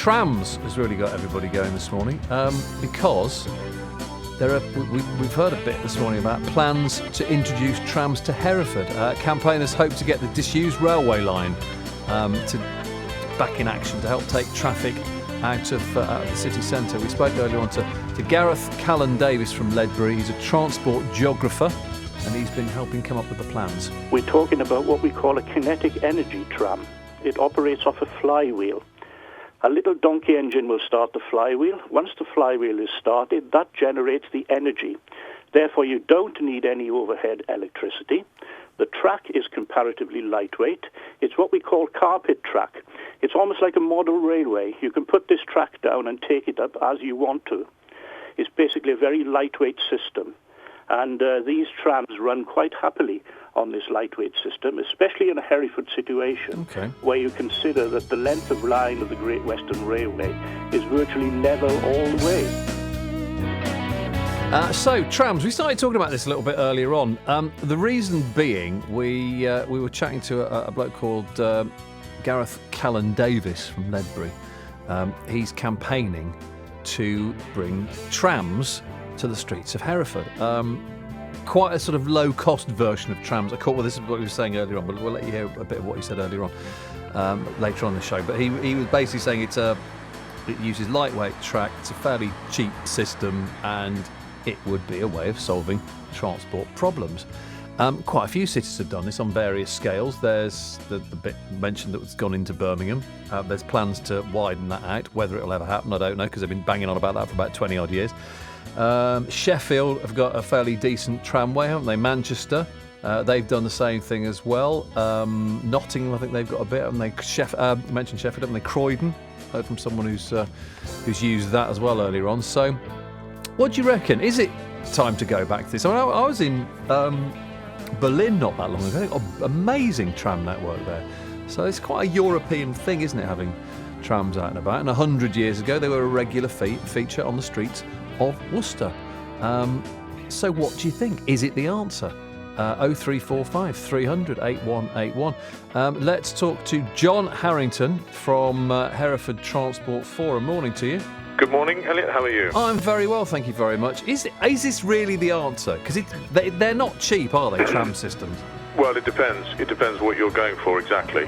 Trams has really got everybody going this morning because we've heard a bit this morning about plans to introduce trams to Hereford. Campaigners hope to get the disused railway line back in action to help take traffic out of the city centre. We spoke earlier on to Gareth Callan-Davis from Ledbury. He's a transport geographer and he's been helping come up with the plans. We're talking about what we call a kinetic energy tram. It operates off a flywheel. A little donkey engine will start the flywheel. Once the flywheel is started, that generates the energy. Therefore, you don't need any overhead electricity. The track is comparatively lightweight. It's what we call carpet track. It's almost like a model railway. You can put this track down and take it up as you want to. It's basically a very lightweight system. And these trams run quite happily on this lightweight system, especially in a Hereford situation, where you consider that the length of line of the Great Western Railway is virtually level all the way. So, trams, we started talking about this a little bit earlier on. The reason being, we were chatting to a bloke called Gareth Callan-Davis from Ledbury. He's campaigning to bring trams to the streets of Hereford. Quite a sort of low-cost version of trams. This is what he was saying earlier on, but we'll let you hear a bit of what he said earlier on, later on in the show. But he was basically saying it uses lightweight track, it's a fairly cheap system, and it would be a way of solving transport problems. Quite a few cities have done this on various scales. There's the bit mentioned that was gone into Birmingham. There's plans to widen that out. Whether it'll ever happen, I don't know, because they've been banging on about that for about 20-odd years. Sheffield have got a fairly decent tramway, haven't they? Manchester, they've done the same thing as well. Nottingham, I think they've got a bit, haven't they? Mentioned Sheffield, haven't they? Croydon, heard from someone who's used that as well earlier on. So, what do you reckon? Is it time to go back to this? I was in Berlin not that long ago. They've got an amazing tram network there. So it's quite a European thing, isn't it, having trams out and about? And 100 years ago, they were a regular feature on the streets of Worcester. So what do you think? Is it the answer? 0345 300 8181. Let's talk to John Harrington from Hereford Transport Forum. Morning to you. Good morning, Elliot. How are you? I'm very well, thank you very much. Is this really the answer? Because they're not cheap, are they, tram systems? Well, it depends. It depends what you're going for exactly.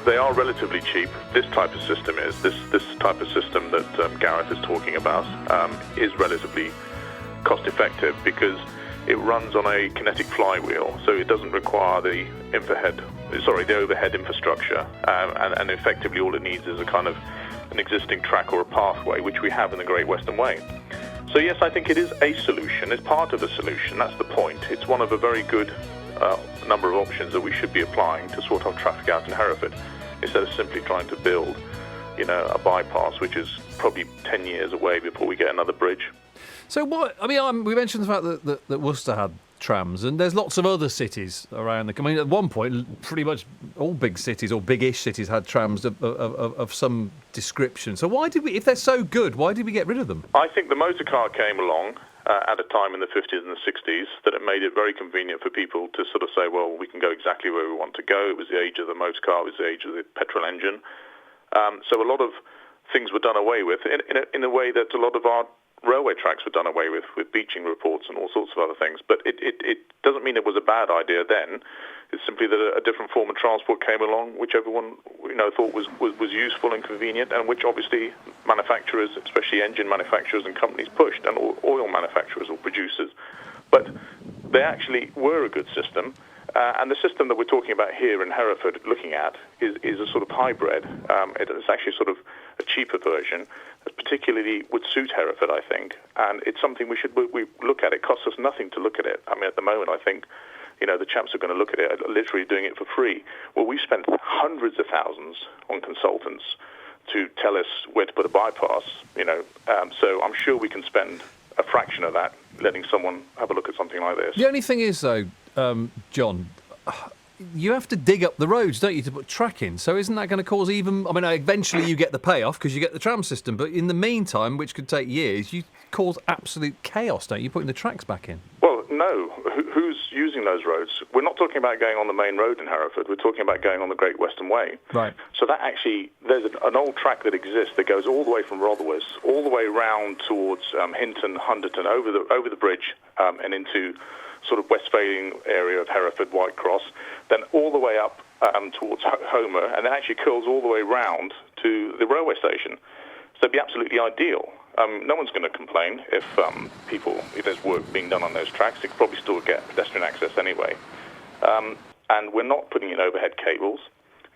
They are relatively cheap. This type of system is. This type of system that Gareth is talking about is relatively cost-effective because it runs on a kinetic flywheel, so it doesn't require the overhead infrastructure, and effectively all it needs is a kind of an existing track or a pathway, which we have in the Great Western Way. So yes, I think it is a solution. It's part of the solution. That's the point. It's one of a very good number of options that we should be applying to sort of traffic out in Hereford, instead of simply trying to build, a bypass, which is probably 10 years away before we get another bridge. So we mentioned the fact that Worcester had trams, and there's lots of other cities around at one point, pretty much all big cities or big-ish cities had trams of some description. So if they're so good, why did we get rid of them? I think the motor car came along at a time in the 50s and the 60s that it made it very convenient for people to sort of say, well, we can go exactly where we want to go. It was the age of the motor car, it was the age of the petrol engine. So a lot of things were done away with in a way that a lot of our railway tracks were done away with beaching reports and all sorts of other things. But it doesn't mean it was a bad idea then. It's simply that a different form of transport came along, which everyone thought was useful and convenient, and which obviously manufacturers, especially engine manufacturers and companies, pushed, and oil manufacturers or producers. But they actually were a good system. And the system that we're talking about here in Hereford looking at is a sort of hybrid. It's actually sort of a cheaper version that particularly would suit Hereford, I think. And it's something we look at. It costs us nothing to look at it. I mean, at the moment, I think, the chaps are going to look at it, literally doing it for free. Well, we've spent hundreds of thousands on consultants to tell us where to put a bypass, so I'm sure we can spend a fraction of that letting someone have a look at something like this. The only thing is, though, John, you have to dig up the roads, don't you, to put track in? So isn't that going to cause eventually you get the payoff because you get the tram system, but in the meantime, which could take years, you cause absolute chaos, don't you, putting the tracks back in? Well, know who's using those roads. We're not talking about going on the main road in Hereford. We're talking about going on the Great Western Way. Right. So that actually, there's an old track that exists that goes all the way from Rotherwas, all the way round towards Hinton, Hunderton, over the bridge and into sort of west-facing area of Hereford, Whitecross, then all the way up towards Homer, and then actually curls all the way round to the railway station. So it'd be absolutely ideal. No one's going to complain if there's work being done on those tracks. They could probably still get pedestrian access anyway. And we're not putting in overhead cables.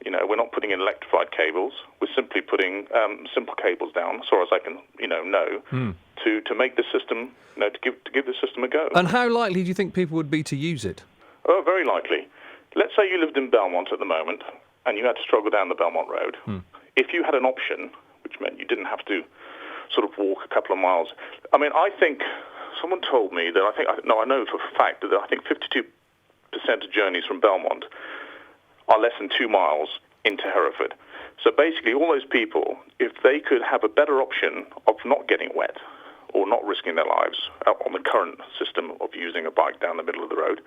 We're not putting in electrified cables. We're simply putting simple cables down, as far as I can, to make the system, to give the system a go. And how likely do you think people would be to use it? Oh, very likely. Let's say you lived in Belmont at the moment, and you had to struggle down the Belmont Road. If you had an option, which meant you didn't have to sort of walk a couple of miles. I mean, I think someone told me that I know for a fact that I think 52% of journeys from Belmont are less than 2 miles into Hereford. So basically, all those people, if they could have a better option of not getting wet or not risking their lives on the current system of using a bike down the middle of the road,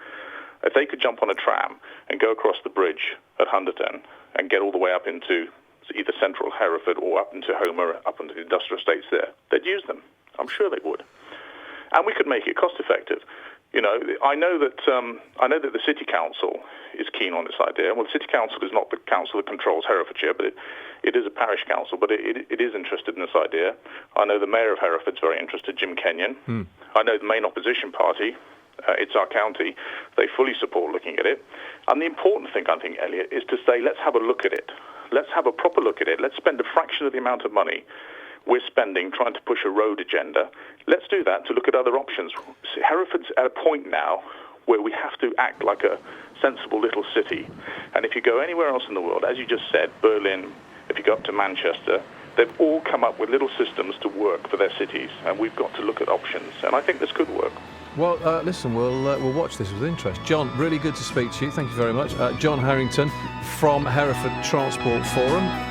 if they could jump on a tram and go across the bridge at Hunderton and get all the way up into either central Hereford or up into Homer, up into the industrial estates there, they'd use them. I'm sure they would. And we could make it cost effective. I know that the City Council is keen on this idea. Well, the City Council is not the council that controls Herefordshire, but it is a parish council, but it is interested in this idea. I know the Mayor of Hereford's very interested, Jim Kenyon. I know the main opposition party, It's Our County, they fully support looking at it. And the important thing, I think, Elliot, is to say, let's have a look at it. Let's have a proper look at it. Let's spend a fraction of the amount of money we're spending trying to push a road agenda. Let's do that to look at other options. Hereford's at a point now where we have to act like a sensible little city. And if you go anywhere else in the world, as you just said, Berlin, if you go up to Manchester, they've all come up with little systems to work for their cities, and we've got to look at options. And I think this could work. Well, listen, we'll watch this with interest. John, really good to speak to you. Thank you very much. John Harrington from Hereford Transport Forum.